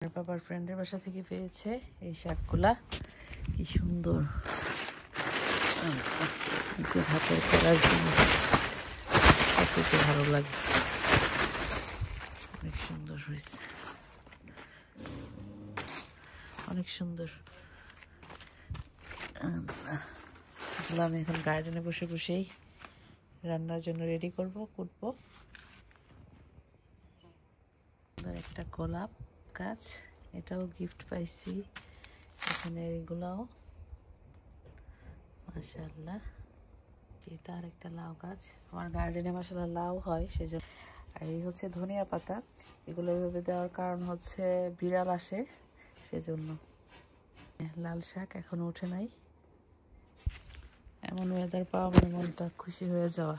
বাবার ফ্রেন্ডের বাসা থেকে পেয়েছে এই শাকগুলা, কি সুন্দর যে হাতের করার জন্য কত যে ভালো লাগে, অনেক সুন্দর হয়েছে, অনেক সুন্দর। আমি এখন গার্ডেনে বসে বসেই রান্নার জন্য রেডি করব, কুটবো। একটা গোলাপ গাছ, এটাও গিফট পাইছি এখানে, এগুলাও মাশাআল্লাহ। এটা আর একটা লাউ গাছ, আমার গার্ডেনে মাশাআল্লাহ লাউ হয় সেজন্য। আর এই হচ্ছে ধনিয়া পাতা, এগুলো এভাবে দেওয়ার কারণ হচ্ছে বিড়াল আসে সেজন্য। লাল শাক এখনো ওঠে নাই, এমন ওয়েদার পাওয়া মানে মনটা খুশি হয়ে যাওয়া।